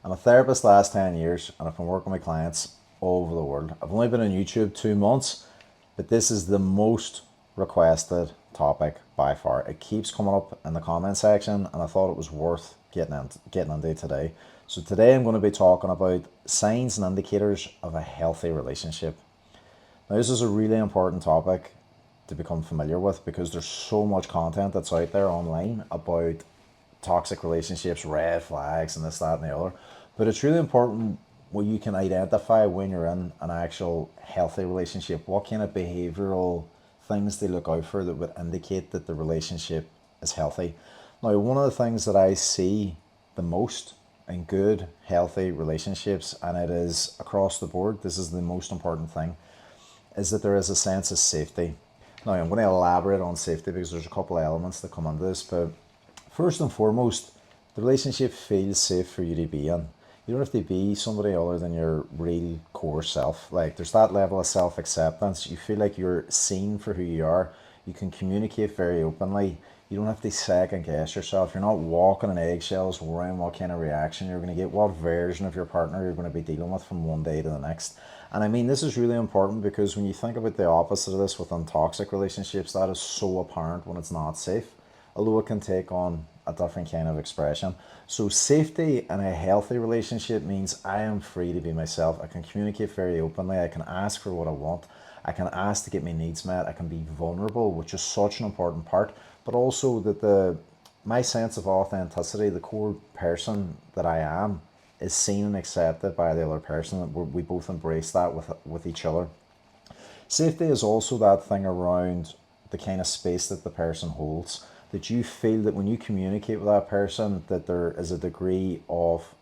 I'm a therapist the last 10 years and I've been working with clients all over the world. I've only been on YouTube 2 months, but this is the most requested topic by far. It keeps coming up in the comment section and I thought it was worth getting into today. So today I'm going to be talking about signs and indicators of a healthy relationship. Now this is a really important topic to become familiar with because there's so much content that's out there online about toxic relationships, red flags, and this, that, and the other. But it's really important what you can identify when you're in an actual healthy relationship. What kind of behavioral things they look out for that would indicate that the relationship is healthy. Now, one of the things that I see the most in good, healthy relationships, and it is across the board, this is the most important thing, is that there is a sense of safety. Now, I'm going to elaborate on safety because there's a couple of elements that come into this, but first and foremost, the relationship feels safe for you to be in. You don't have to be somebody other than your real core self. Like, there's that level of self-acceptance. You feel like you're seen for who you are. You can communicate very openly. You don't have to second guess yourself. You're not walking on eggshells worrying what kind of reaction you're going to get, what version of your partner you're going to be dealing with from one day to the next. And I mean, this is really important because when you think about the opposite of this within toxic relationships, that is so apparent when it's not safe, although it can take on a different kind of expression. So safety in a healthy relationship means I am free to be myself. I can communicate very openly. I can ask for what I want. I can ask to get my needs met. I can be vulnerable, which is such an important part, but also that my sense of authenticity, the core person that I am, is seen and accepted by the other person, that we both embrace that with each other. Safety is also that thing around the kind of space that the person holds, that you feel that when you communicate with that person that there is a degree of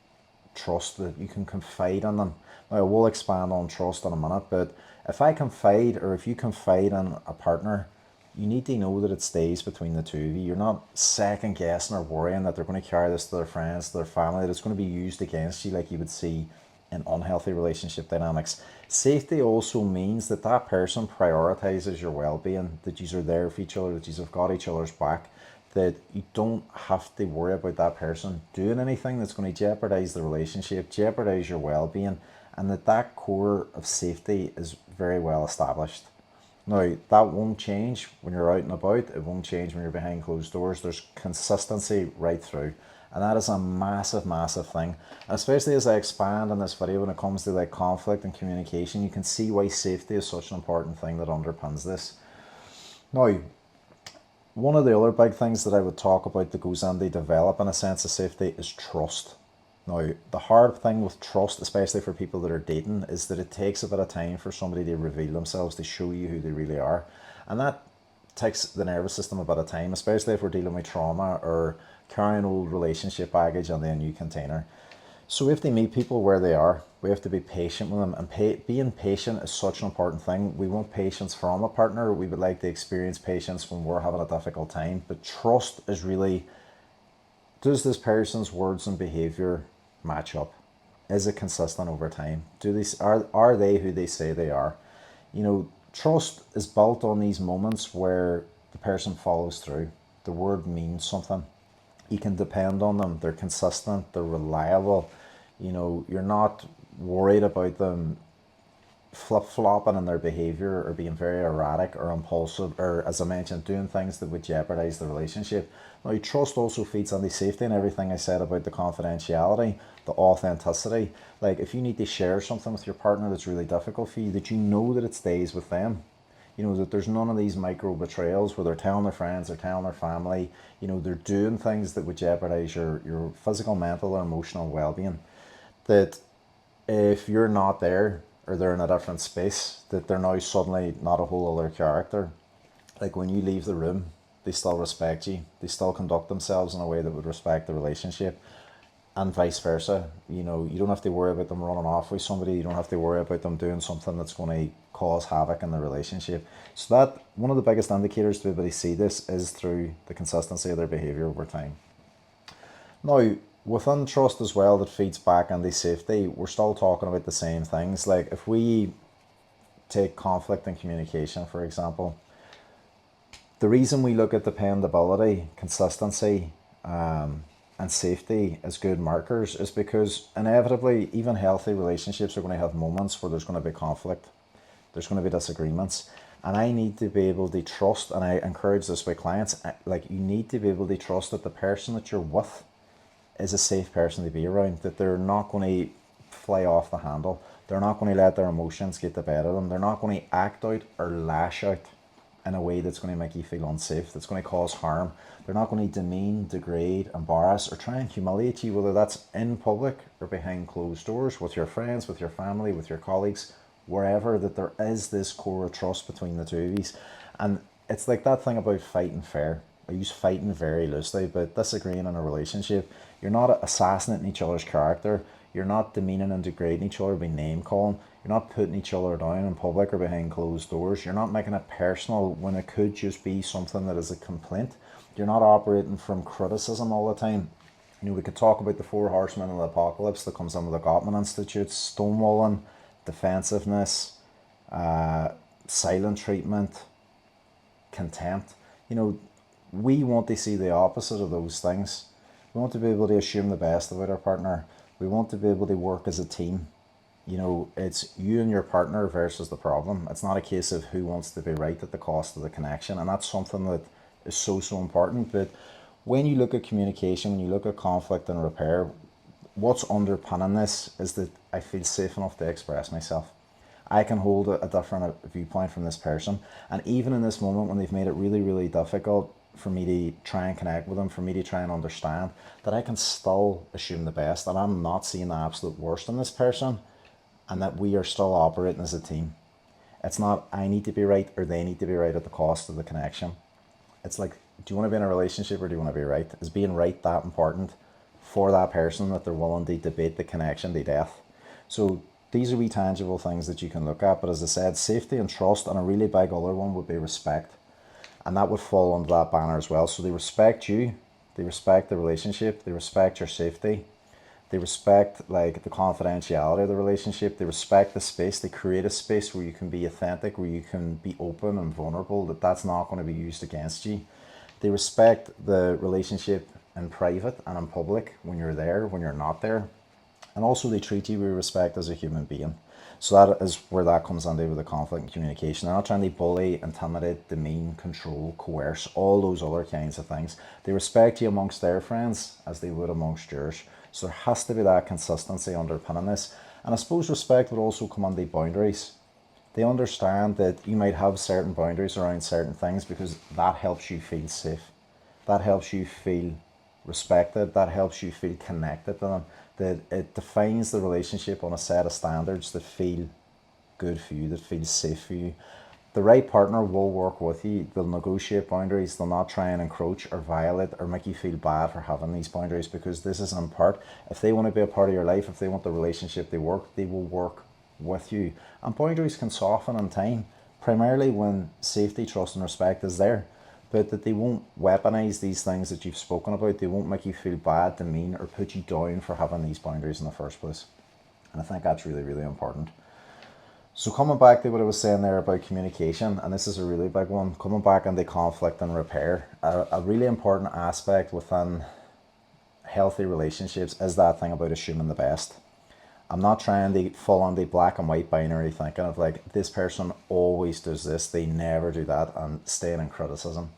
trust, that you can confide in them. Now, we'll expand on trust in a minute, but if I confide or if you confide in a partner, you need to know that it stays between the two of you. You're not second guessing or worrying that they're going to carry this to their friends, to their family, that it's going to be used against you like you would see in unhealthy relationship dynamics. Safety also means that that person prioritizes your well-being, that you are there for each other, that you have got each other's back, that you don't have to worry about that person doing anything that's going to jeopardize the relationship, jeopardize your well-being, and that core of safety is very well established. Now, that won't change when you're out and about. It won't change when you're behind closed doors. There's consistency right through. And that is a massive, massive thing. And especially as I expand on this video when it comes to like conflict and communication, you can see why safety is such an important thing that underpins this. Now, one of the other big things that I would talk about that goes into developing a sense of safety is trust. Now, the hard thing with trust, especially for people that are dating, is that it takes a bit of time for somebody to reveal themselves, to show you who they really are. And that takes the nervous system a bit of time, especially if we're dealing with trauma or carrying old relationship baggage on a new container. So we have to meet people where they are. We have to be patient with them. And being patient is such an important thing. We want patience from a partner. We would like to experience patience when we're having a difficult time. But trust is really, does this person's words and behavior match up? Is it consistent over time? Are they who they say they are? You know, trust is built on these moments where the person follows through. The word means something. You can depend on them. They're consistent. They're reliable. You know, you're not worried about them flip-flopping in their behavior or being very erratic or impulsive or, as I mentioned, doing things that would jeopardize the relationship. Now, trust also feeds on the safety and everything I said about the confidentiality, the authenticity. Like, if you need to share something with your partner that's really difficult for you, that you know that it stays with them. You know, that there's none of these micro betrayals where they're telling their friends, they're telling their family, you know, they're doing things that would jeopardize your physical, mental, or emotional well-being. That if you're not there or they're in a different space, that they're now suddenly not a whole other character. Like, when you leave the room, they still respect you. They still conduct themselves in a way that would respect the relationship, and vice versa. You know, you don't have to worry about them running off with somebody. You don't have to worry about them doing something that's going to cause havoc in the relationship. So that one of the biggest indicators to be able to see this is through the consistency of their behavior over time. Now, within trust as well, that feeds back into safety, we're still talking about the same things. Like, if we take conflict and communication, for example, the reason we look at dependability, consistency, and safety as good markers is because inevitably, even healthy relationships are going to have moments where there's going to be conflict, there's going to be disagreements. And I need to be able to trust, and I encourage this with clients, like you need to be able to trust that the person that you're with is a safe person to be around, that they're not going to fly off the handle. They're not going to let their emotions get the better of them. They're not going to act out or lash out in a way that's going to make you feel unsafe, that's going to cause harm. They're not going to demean, degrade, embarrass, or try and humiliate you, whether that's in public or behind closed doors, with your friends, with your family, with your colleagues, wherever, that there is this core of trust between the two of you. And it's like that thing about fighting fair. I use fighting very loosely, but disagreeing in a relationship, you're not assassinating each other's character. You're not demeaning and degrading each other by name calling. You're not putting each other down in public or behind closed doors. You're not making it personal when it could just be something that is a complaint. You're not operating from criticism all the time. You know, we could talk about the four horsemen of the apocalypse that comes in with the Gottman Institute: stonewalling, defensiveness, silent treatment, contempt. You know, we want to see the opposite of those things. We want to be able to assume the best about our partner. We want to be able to work as a team. You know, it's you and your partner versus the problem. It's not a case of who wants to be right at the cost of the connection. And that's something that is so important. But when you look at communication, when you look at conflict and repair, what's underpinning this is that I feel safe enough to express myself. I can hold a different viewpoint from this person. And even in this moment when they've made it really, really difficult for me to try and connect with them, for me to try and understand, that I can still assume the best, that I'm not seeing the absolute worst in this person, and that we are still operating as a team. It's not I need to be right or they need to be right at the cost of the connection. It's like, do you want to be in a relationship or do you want to be right? Is being right that important for that person that they're willing to debate the connection to death? So these are wee tangible things that you can look at. But as I said, safety and trust, and a really big other one would be respect. And that would fall under that banner as well. So they respect you, they respect the relationship, they respect your safety, they respect like the confidentiality of the relationship, they respect the space, they create a space where you can be authentic, where you can be open and vulnerable, that's not going to be used against you. They respect the relationship in private and in public, when you're there, when you're not there. And also they treat you with respect as a human being. So that is where that comes under with the conflict and communication. They're not trying to bully, intimidate, demean, control, coerce, all those other kinds of things. They respect you amongst their friends as they would amongst yours. So there has to be that consistency underpinning this. And I suppose respect would also come under boundaries. They understand that you might have certain boundaries around certain things because that helps you feel safe. That helps you feel respected. That helps you feel connected to them. That it defines the relationship on a set of standards that feel good for you, that feel safe for you. The right partner will work with you. They'll negotiate boundaries. They'll not try and encroach or violate or make you feel bad for having these boundaries, because this is in part, if they want to be a part of your life, if they want the relationship they will work with you. And boundaries can soften in time, primarily when safety, trust and respect is there. But that they won't weaponize these things that you've spoken about. They won't make you feel bad, demean, or put you down for having these boundaries in the first place. And I think that's really, really important. So coming back to what I was saying there about communication, and this is a really big one, coming back into conflict and repair, a really important aspect within healthy relationships is that thing about assuming the best. I'm not trying to fall on the black and white binary thinking of like, this person always does this, they never do that, and staying in criticism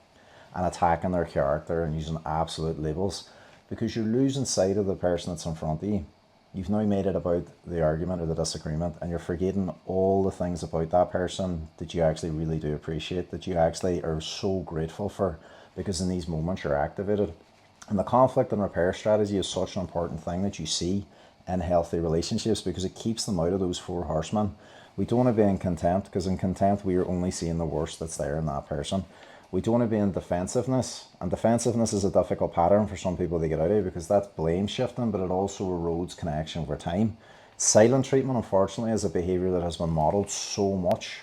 and attacking their character and using absolute labels, because you're losing sight of the person that's in front of you. You've now made it about the argument or the disagreement, and you're forgetting all the things about that person that you actually really do appreciate, that you actually are so grateful for, because in these moments you're activated. And the conflict and repair strategy is such an important thing that you see in healthy relationships, because it keeps them out of those four horsemen. We don't want to be in contempt, because in contempt we are only seeing the worst that's there in that person. We don't want to be in defensiveness, and defensiveness is a difficult pattern for some people to get out of, because that's blame shifting, but it also erodes connection over time. Silent treatment, unfortunately, is a behaviour that has been modelled so much,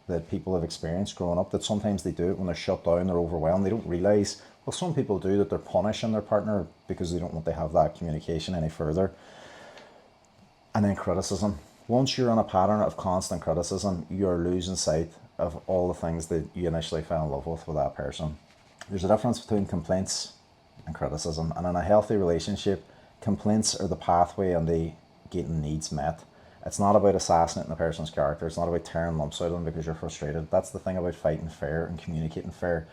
that people have experienced growing up, that sometimes they do it when they're shut down, they're overwhelmed, they don't realise, well, some people do, that they're punishing their partner because they don't want to have that communication any further. And then criticism. Once you're in a pattern of constant criticism, you're losing sight of all the things that you initially fell in love with that person. There's a difference between complaints and criticism. And in a healthy relationship, complaints are the pathway and the getting needs met. It's not about assassinating a person's character. It's not about tearing lumps out of them because you're frustrated. That's the thing about fighting fair and communicating fair.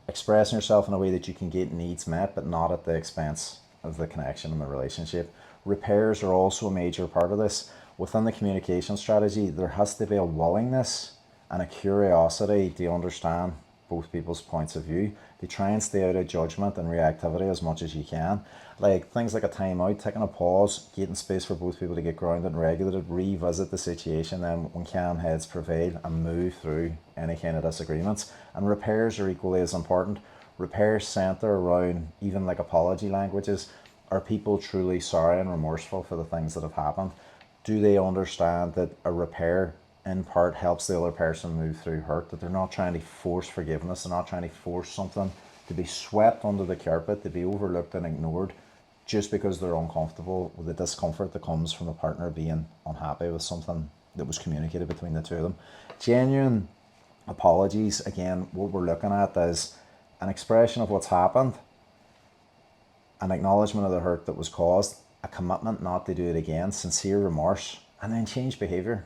Expressing yourself in a way that you can get needs met, but not at the expense of the connection and the relationship. Repairs are also a major part of this. Within the communication strategy, there has to be a willingness and a curiosity to understand both people's points of view, to try and stay out of judgment and reactivity as much as you can. Like things like a timeout, taking a pause, getting space for both people to get grounded and regulated, revisit the situation then when calm heads prevail and move through any kind of disagreements. And repairs are equally as important. Repairs centre around even like apology languages. Are people truly sorry and remorseful for the things that have happened? Do they understand that a repair in part helps the other person move through hurt, that they're not trying to force forgiveness, they're not trying to force something to be swept under the carpet, to be overlooked and ignored just because they're uncomfortable with the discomfort that comes from a partner being unhappy with something that was communicated between the two of them. Genuine apologies, again, what we're looking at is an expression of what's happened, an acknowledgement of the hurt that was caused, a commitment not to do it again, sincere remorse, and then change behaviour.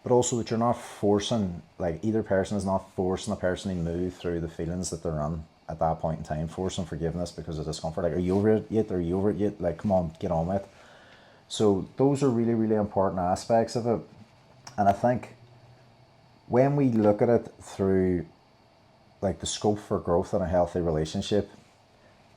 But also that you're not forcing, like either person is not forcing the person to move through the feelings that they're in at that point in time, forcing forgiveness because of discomfort. Like, are you over it yet? Are you over it yet? Like, come on, get on with it. So those are really, really important aspects of it. And I think when we look at it through like the scope for growth in a healthy relationship,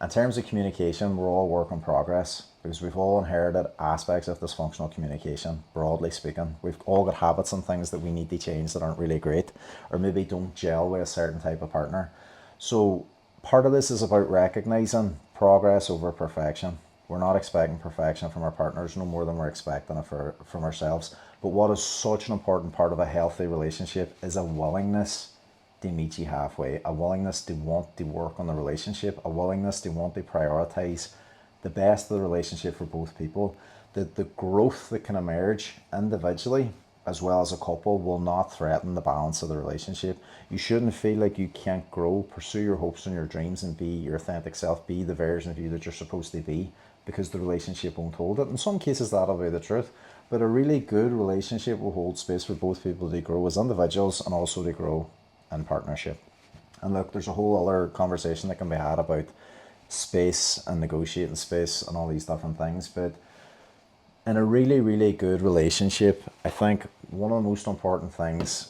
in terms of communication, we're all work in progress because we've all inherited aspects of dysfunctional communication, broadly speaking. We've all got habits and things that we need to change that aren't really great or maybe don't gel with a certain type of partner. So part of this is about recognizing progress over perfection. We're not expecting perfection from our partners no more than we're expecting it from ourselves. But what is such an important part of a healthy relationship is a willingness to meet you halfway, a willingness to want to work on the relationship, a willingness to want to prioritize the best of the relationship for both people. That the growth that can emerge individually as well as a couple will not threaten the balance of the relationship. You shouldn't feel like you can't grow, pursue your hopes and your dreams and be your authentic self, be the version of you that you're supposed to be because the relationship won't hold it. In some cases that'll be the truth, but a really good relationship will hold space for both people to grow as individuals and also to grow in partnership. And look, there's a whole other conversation that can be had about space and negotiating space and all these different things, but in a really, really good relationship, I think one of the most important things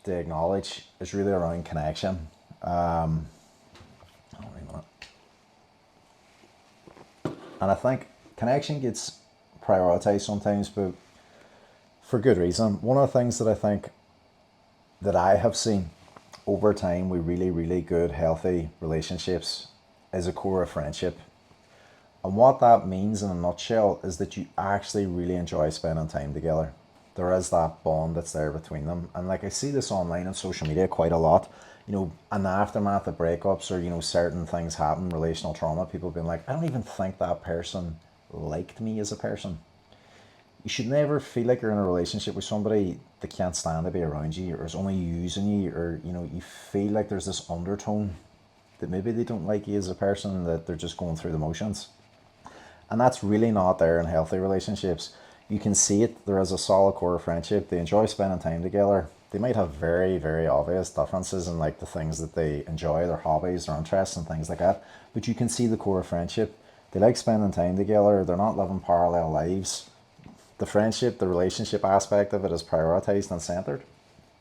to acknowledge is really around connection. And I think connection gets prioritized sometimes, but for good reason. One of the things that I think that I have seen over time with really, really good, healthy relationships is a core of friendship. And what that means in a nutshell is that you actually really enjoy spending time together. There is that bond that's there between them. And like I see this online on social media quite a lot, you know, in the aftermath of breakups or, you know, certain things happen, relational trauma, people being like, I don't even think that person liked me as a person. You should never feel like you're in a relationship with somebody that can't stand to be around you or is only using you, or, you know, you feel like there's this undertone that maybe they don't like you as a person, that they're just going through the motions. And that's really not there in healthy relationships. You can see it. There is a solid core of friendship. They enjoy spending time together. They might have very, very obvious differences in like the things that they enjoy, their hobbies, their interests and things like that. But you can see the core of friendship. They like spending time together. They're not living parallel lives. The friendship, the relationship aspect of it is prioritized and centered.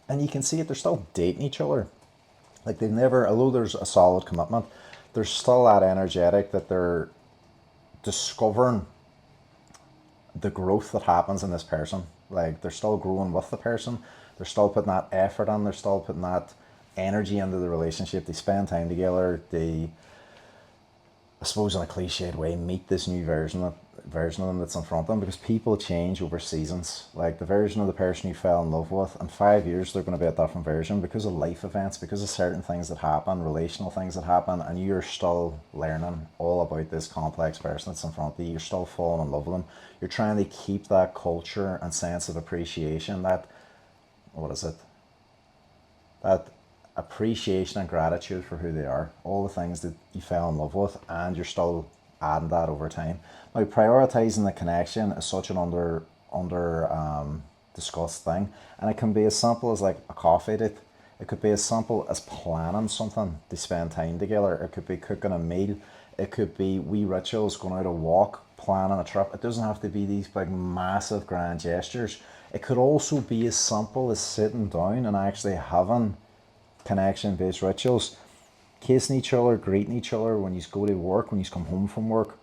And you can see it. They're still dating each other. Like they've never, although there's a solid commitment, there's still that energetic that they're discovering the growth that happens in this person. Like they're still growing with the person. They're still putting that effort in. They're still putting that energy into the relationship. They spend time together. They, I suppose in a cliched way, meet this new version of them that's in front of them, because people change over seasons. Like the version of the person you fell in love with, in 5 years they're going to be a different version because of life events, because of certain things that happen, relational things that happen, and you're still learning all about this complex person that's in front of you. You're still falling in love with them. You're trying to keep that culture and sense of appreciation, that, what is it, that appreciation and gratitude for who they are, all the things that you fell in love with, and you're still adding that over time. Now, prioritizing the connection is such an discussed thing, and it can be as simple as like a coffee date. It could be as simple as planning something to spend time together. It could be cooking a meal. It could be wee rituals, going out a walk, planning a trip. It doesn't have to be these big, massive, grand gestures. It could also be as simple as sitting down and actually having connection-based rituals, kissing each other, greeting each other when you go to work, when you come home from work,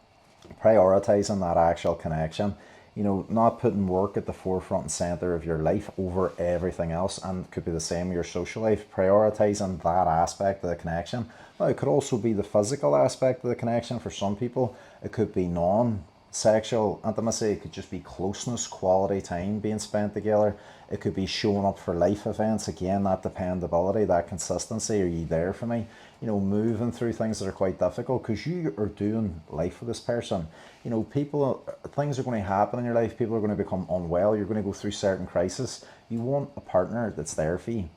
prioritizing that actual connection. You know, not putting work at the forefront and center of your life over everything else, and it could be the same with your social life, prioritizing that aspect of the connection. Now, it could also be the physical aspect of the connection for some people. It could be non-sexual intimacy. It could just be closeness, quality time being spent together. It could be showing up for life events. Again, that dependability, that consistency. Are you there for me? You know, moving through things that are quite difficult because you are doing life with this person. You know, things are going to happen in your life. People are going to become unwell. You're going to go through certain crises. You want a partner that's there for you,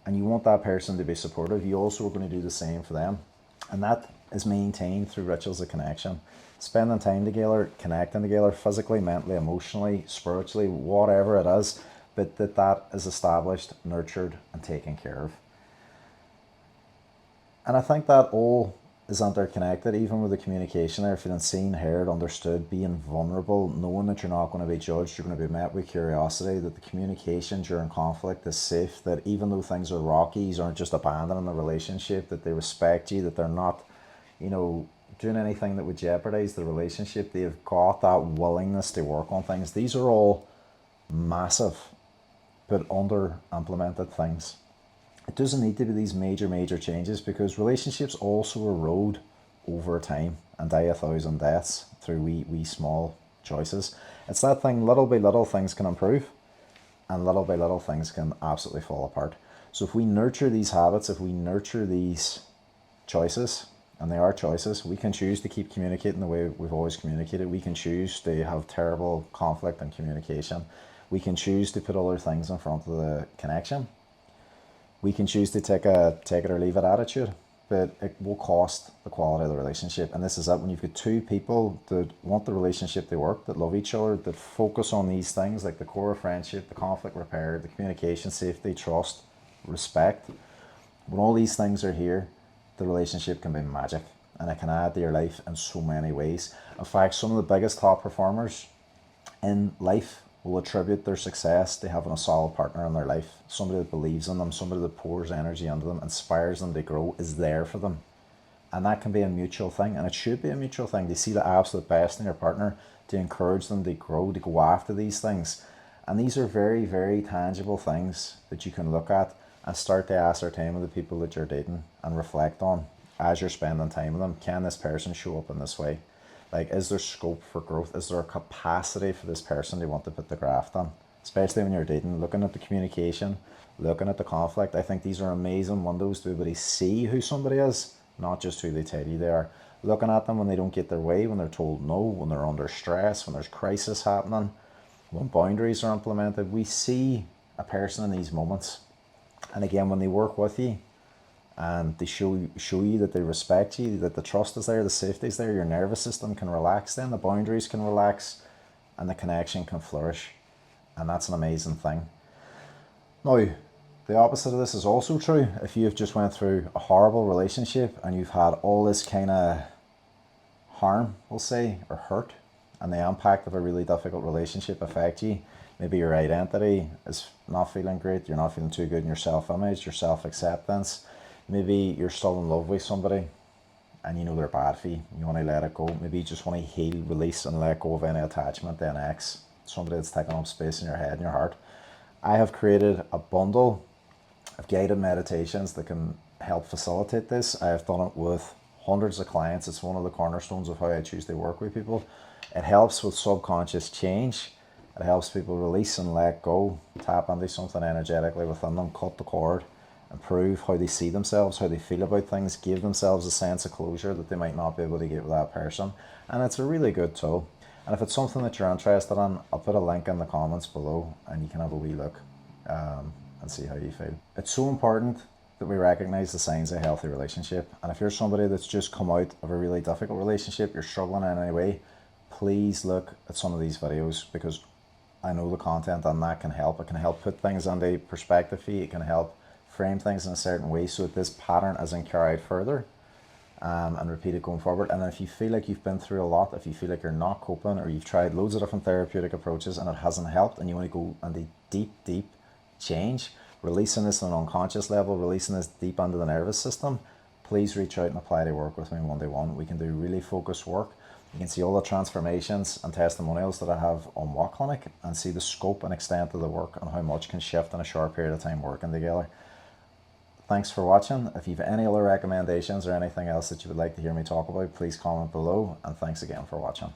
and you want that person to be supportive. You also are going to do the same for them, and that is maintained through rituals of connection, spending time together, connecting together, physically, mentally, emotionally, spiritually, whatever it is, but that is established, nurtured, and taken care of. And I think that all is interconnected, even with the communication there, feeling seen, heard, understood, being vulnerable, knowing that you're not going to be judged, you're going to be met with curiosity, that the communication during conflict is safe, that even though things are rocky, you aren't just abandoning the relationship, that they respect you, that they're not, you know, doing anything that would jeopardize the relationship. They've got that willingness to work on things. These are all massive but under implemented things. It doesn't need to be these major changes, because relationships also erode over time and die 1,000 deaths through wee small choices. It's that thing, little by little things can improve, and little by little things can absolutely fall apart. So if we nurture these habits, if we nurture these choices, and they are choices, we can choose to keep communicating the way we've always communicated. We can choose to have terrible conflict and communication. We can choose to put other things in front of the connection. We can choose to take it or leave it attitude, but it will cost the quality of the relationship. And this is it, when you've got two people that want the relationship to work, that love each other, that focus on these things like the core of friendship, the conflict repair, the communication, safety, trust, respect. When all these things are here, the relationship can be magic, and it can add to your life in so many ways. In fact, some of the biggest top performers in life will attribute their success to having a solid partner in their life, somebody that believes in them, somebody that pours energy into them, inspires them to grow, is there for them. And that can be a mutual thing, and it should be a mutual thing, to see the absolute best in your partner, to encourage them to grow, to go after these things. And these are very tangible things that you can look at and start to ascertain with the people that you're dating, and reflect on as you're spending time with them. Can this person show up in this way? Like, is there scope for growth? Is there a capacity for this person to want to put the graft on? Especially when you're dating, looking at the communication, looking at the conflict. I think these are amazing windows to be able to see who somebody is, not just who they tell you they are. Looking at them when they don't get their way, when they're told no, when they're under stress, when there's crisis happening, when boundaries are implemented. We see a person in these moments. And again, when they work with you, and they show you that they respect you, that the trust is there, the safety is there, your nervous system can relax, then the boundaries can relax, and the connection can flourish. And that's an amazing thing. Now, the opposite of this is also true. If you've just went through a horrible relationship and you've had all this kind of harm, we'll say, or hurt, and the impact of a really difficult relationship affect you, maybe your identity is not feeling great, you're not feeling too good in your self-image, your self-acceptance. Maybe you're still in love with somebody and you know they're bad for you. You want to let it go. Maybe you just want to heal, release, and let go of any attachment to an ex, somebody that's taking up space in your head and your heart. I have created a bundle of guided meditations that can help facilitate this. I have done it with hundreds of clients. It's one of the cornerstones of how I choose to work with people. It helps with subconscious change. It helps people release and let go, tap into something energetically within them, cut the cord, improve how they see themselves, how they feel about things, give themselves a sense of closure that they might not be able to get with that person. And it's a really good tool. And if it's something that you're interested in, I'll put a link in the comments below and you can have a wee look and see how you feel. It's so important that we recognize the signs of a healthy relationship. And if you're somebody that's just come out of a really difficult relationship, you're struggling in any way, please look at some of these videos, because I know the content on that can help. It can help put things into perspective for you. It can help frame things in a certain way so that this pattern isn't carried further, and repeated going forward. And if you feel like you've been through a lot, if you feel like you're not coping, or you've tried loads of different therapeutic approaches and it hasn't helped, and you want to go into deep change, releasing this on an unconscious level, releasing this deep into the nervous system, please reach out and apply to work with me one-to-one. We can do really focused work. You can see all the transformations and testimonials that I have on What Clinic, and see the scope and extent of the work and how much can shift in a short period of time working together. Thanks for watching. If you have any other recommendations or anything else that you would like to hear me talk about, please comment below, and thanks again for watching.